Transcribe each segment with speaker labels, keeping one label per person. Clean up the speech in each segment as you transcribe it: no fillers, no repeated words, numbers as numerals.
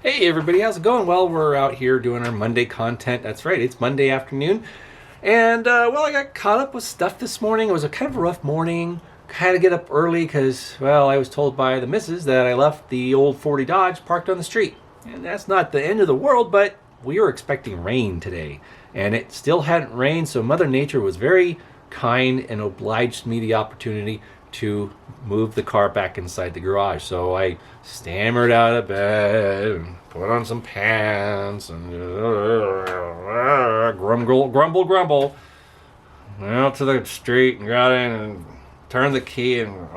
Speaker 1: Hey everybody, how's it going? Well, we're out here doing our Monday content. That's right, it's Monday afternoon. And, well, I got caught up with stuff this morning. It was a kind of a rough morning. Had to get up early because, well, I was told by the missus that I left the old 40 Dodge parked on the street. And that's not the end of the world, but we were expecting rain today. And it still hadn't rained, so Mother Nature was very kind and obliged me the opportunity to move the car back inside the garage. So I stammered out of bed and put on some pants and grumble. Went out to the street and got in and turned the key and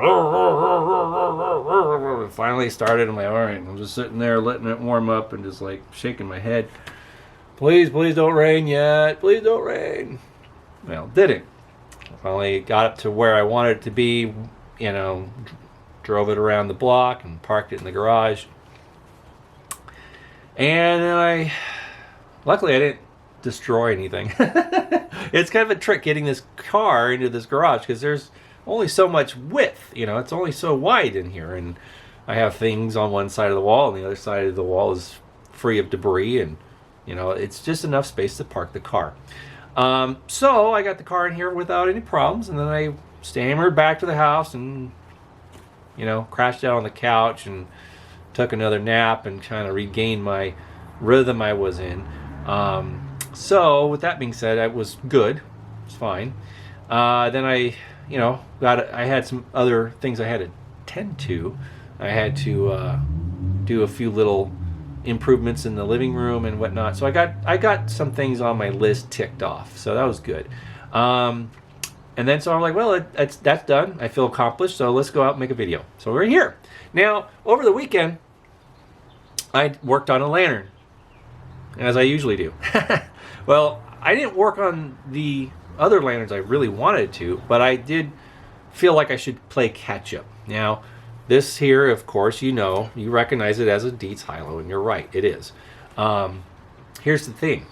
Speaker 1: finally started. I'm like, all right, I'm just sitting there letting it warm up and just like shaking my head. Please don't rain yet. Please don't rain. Well, didn't. Finally got up to where I wanted it to be, drove it around the block and parked it in the garage. And then luckily I didn't destroy anything. It's kind of a trick getting this car into this garage because there's only so much width, it's only so wide in here. And I have things on one side of the wall and the other side of the wall is free of debris and, it's just enough space to park the car. So I got the car in here without any problems, and then I stammered back to the house and, crashed out on the couch and took another nap and kind of regained my rhythm I was in. So with that being said, I was good. It was fine. Then I had some other things I had to tend to. I had to do a few little improvements in the living room and whatnot. So I got some things on my list ticked off. So that was good. And then so I'm like, well, that's done. I feel accomplished. So let's go out and make a video. So we're here. Now, over the weekend, I worked on a lantern, as I usually do. Well, I didn't work on the other lanterns I really wanted to, but I did feel like I should play catch up. Now, this here, of course, you recognize it as a Dietz Hy-Lo, and you're right, it is. Here's the thing.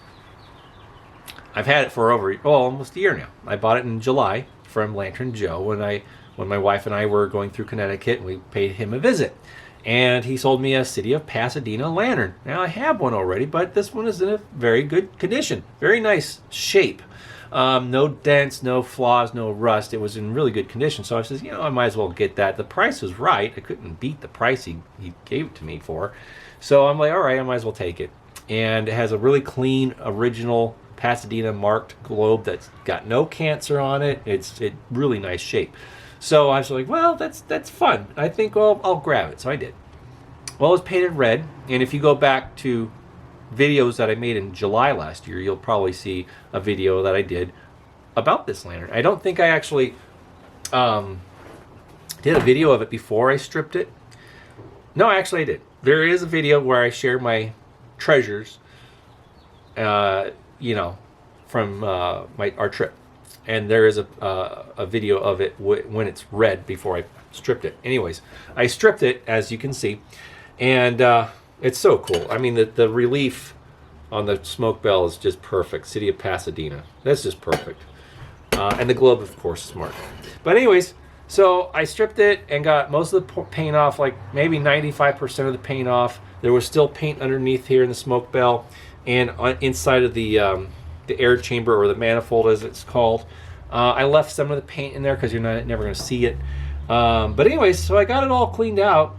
Speaker 1: I've had it for almost a year now. I bought it in July from Lantern Joe when my wife and I were going through Connecticut, and we paid him a visit. And he sold me a City of Pasadena lantern. Now, I have one already, but this one is in a very good condition. Very nice shape. No dents, no flaws, no rust. It was in really good condition. So I says, I might as well get that. The price was right. I couldn't beat the price he gave it to me for. So I'm like, all right, I might as well take it. And it has a really clean, original Pasadena marked globe that's got no cancer on it. It's really nice shape. So I was like, well, that's fun. I think I'll grab it. So I did. Well, it was painted red. And if you go back to videos that I made in July last year, you'll probably see a video that I did about this lantern. I don't think I actually did a video of it before I stripped it. No, actually I did. There is a video where I share my treasures, from our trip. And there is a video of it when it's red before I stripped it. Anyways, I stripped it, as you can see, and it's so cool. I mean, the relief on the smoke bell is just perfect. City of Pasadena. That's just perfect. And the globe, of course, is marked. But anyways, so I stripped it and got most of the paint off, like maybe 95% of the paint off. There was still paint underneath here in the smoke bell and inside of the air chamber, or the manifold as it's called. I left some of the paint in there because you're never going to see it. But anyways, so I got it all cleaned out.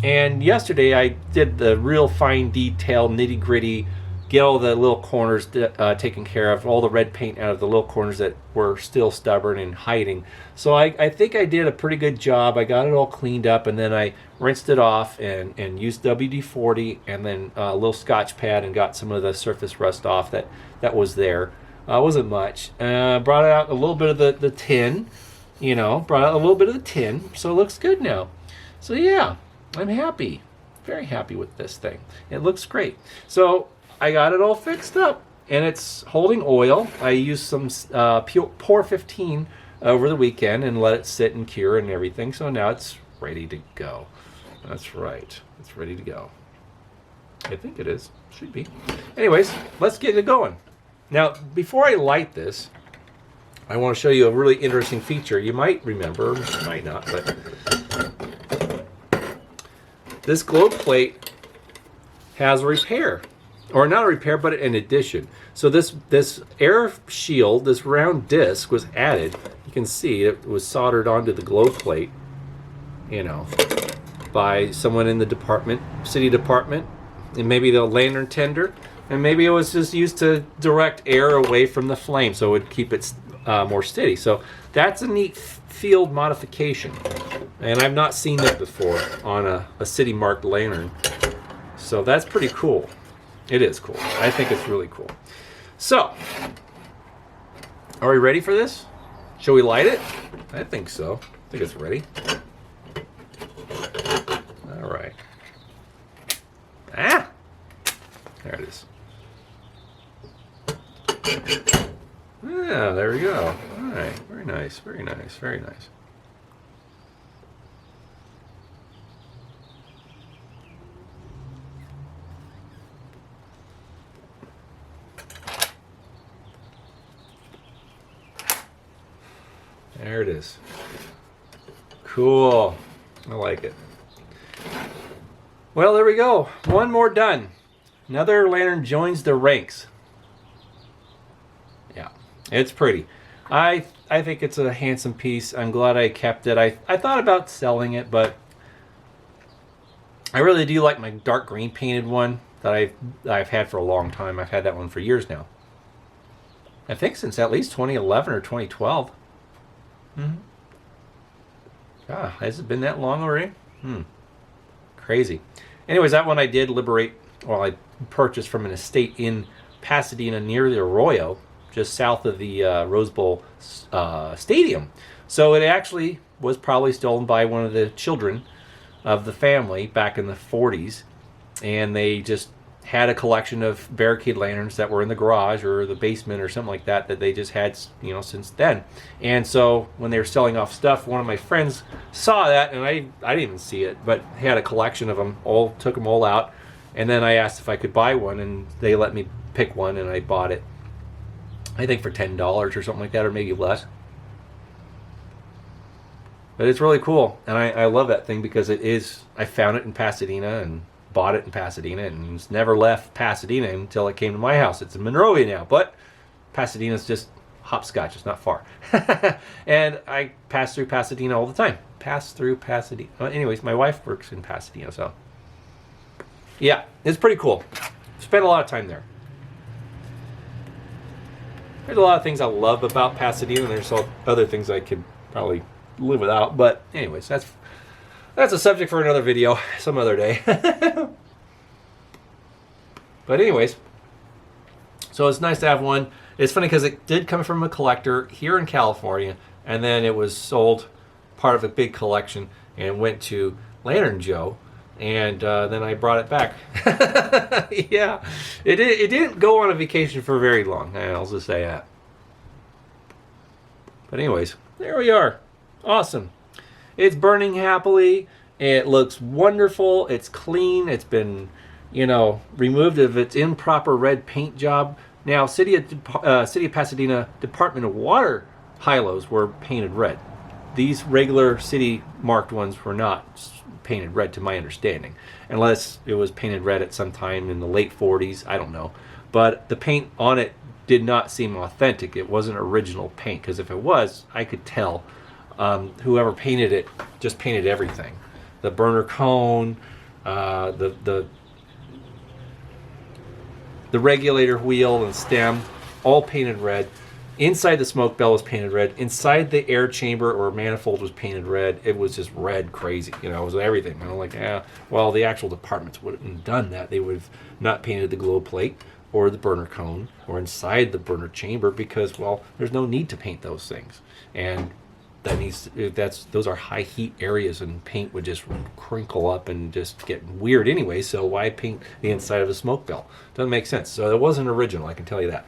Speaker 1: And yesterday I did the real fine detail, nitty gritty, get all the little corners taken care of, all the red paint out of the little corners that were still stubborn and hiding. So I think I did a pretty good job. I got it all cleaned up, and then I rinsed it off and used WD-40 and then a little Scotch pad and got some of the surface rust off that was there. Wasn't much. Brought out a little bit of the tin, brought out a little bit of the tin, so it looks good now. So yeah, I'm happy. Very happy with this thing. It looks great. So I got it all fixed up, and it's holding oil. I used some Pour 15 over the weekend and let it sit and cure and everything, so now it's ready to go. That's right. It's ready to go. I think it is. Should be. Anyways, let's get it going. Now, before I light this, I want to show you a really interesting feature. You might remember, you might not, but this globe plate has a repair. Or not a repair, but an addition. So this air shield, this round disc, was added. You can see it was soldered onto the glow plate, you know, by someone in the department, city department, and maybe the lantern tender, and maybe it was just used to direct air away from the flame, so it would keep it more steady. So that's a neat field modification, and I've not seen that before on a city marked lantern. So that's pretty cool. It is cool. I think it's really cool. So, are we ready for this? Shall we light it? I think so. I think it's ready. All right. Ah! There it is. Yeah, there we go. All right. Very nice. Very nice. Very nice. There it is. Cool. I like it. Well, there we go. One more done. Another lantern joins the ranks. Yeah, it's pretty. I think it's a handsome piece. I'm glad I kept it. I thought about selling it, but I really do like my dark green painted one that I've had for a long time. I've had that one for years now. I think since at least 2011 or 2012. Ah, has it been that long already? Crazy. Anyways, that one I did liberate, well, I purchased from an estate in Pasadena near the Arroyo, just south of the Rose Bowl Stadium. So it actually was probably stolen by one of the children of the family back in the 40s, and they just had a collection of barricade lanterns that were in the garage or the basement or something like that they just had, you know, since then. And so when they were selling off stuff, one of my friends saw that, and I didn't even see it, but he had a collection of them, took them all out, and then I asked if I could buy one, and they let me pick one, and I bought it, I think for $10 or something like that, or maybe less. But it's really cool, and I love that thing because I found it in Pasadena and bought it in Pasadena, and it's never left Pasadena until it came to my house. It's in Monrovia now, but Pasadena's just hopscotch. It's not far. And I pass through Pasadena all the time. Pass through Pasadena. Anyways, my wife works in Pasadena, so yeah, it's pretty cool. Spent a lot of time there. There's a lot of things I love about Pasadena, and there's other things I could probably live without, but anyways, that's a subject for another video some other day. But anyways, so it's nice to have one. It's funny because it did come from a collector here in California, and then it was sold part of a big collection and went to Lantern Joe, and then I brought it back. Yeah, it didn't go on a vacation for very long, I'll just say that. But anyways, there we are. Awesome. It's burning happily. It looks wonderful. It's clean. It's been, you know, removed of its improper red paint job. Now, City of Pasadena Department of Water Hy-Los were painted red. These regular city marked ones were not painted red, to my understanding, unless it was painted red at some time in the late 40s. I don't know. But the paint on it did not seem authentic. It wasn't original paint, because if it was, I could tell. Whoever painted it just painted everything. The burner cone, the regulator wheel and stem, all painted red. Inside the smoke bell was painted red. Inside the air chamber or manifold was painted red. It was just red crazy. You know, it was everything. And I'm like, well, the actual departments wouldn't have done that. They would have not painted the glow plate or the burner cone or inside the burner chamber because, well, there's no need to paint those things. And those are high heat areas, and paint would just crinkle up and just get weird anyway. So why paint the inside of a smoke bell? Doesn't make sense. So it wasn't original, I can tell you that.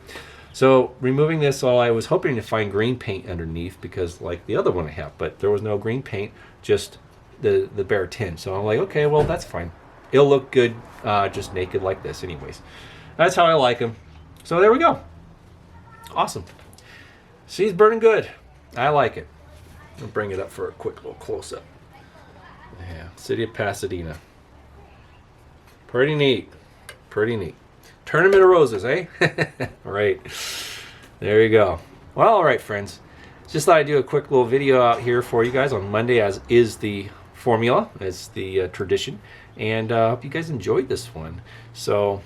Speaker 1: So removing this, I was hoping to find green paint underneath, because like the other one I have, but there was no green paint, just the bare tin. So I'm like, okay, well, that's fine. It'll look good just naked like this anyways. That's how I like them. So there we go. Awesome. She's burning good. I like it. I'll bring it up for a quick little close-up. Yeah, City of Pasadena. Pretty neat. Pretty neat. Tournament of Roses, eh? Right. There you go. Well, all right, friends. Just thought I'd do a quick little video out here for you guys on Monday, as is the formula, as the tradition. And I hope you guys enjoyed this one. So,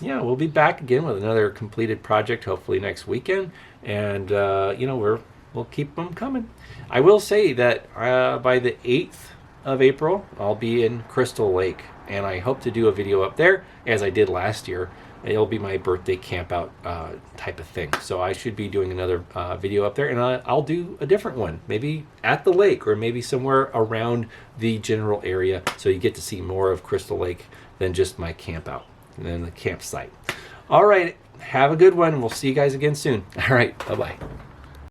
Speaker 1: yeah, we'll be back again with another completed project, hopefully next weekend. And, you know, we'll keep them coming. I will say that by the 8th of April, I'll be in Crystal Lake. And I hope to do a video up there, as I did last year. It'll be my birthday camp out type of thing. So I should be doing another video up there, and I'll do a different one, maybe at the lake or maybe somewhere around the general area, so you get to see more of Crystal Lake than just my camp out and then the campsite. All right, have a good one. We'll see you guys again soon. All right, bye-bye.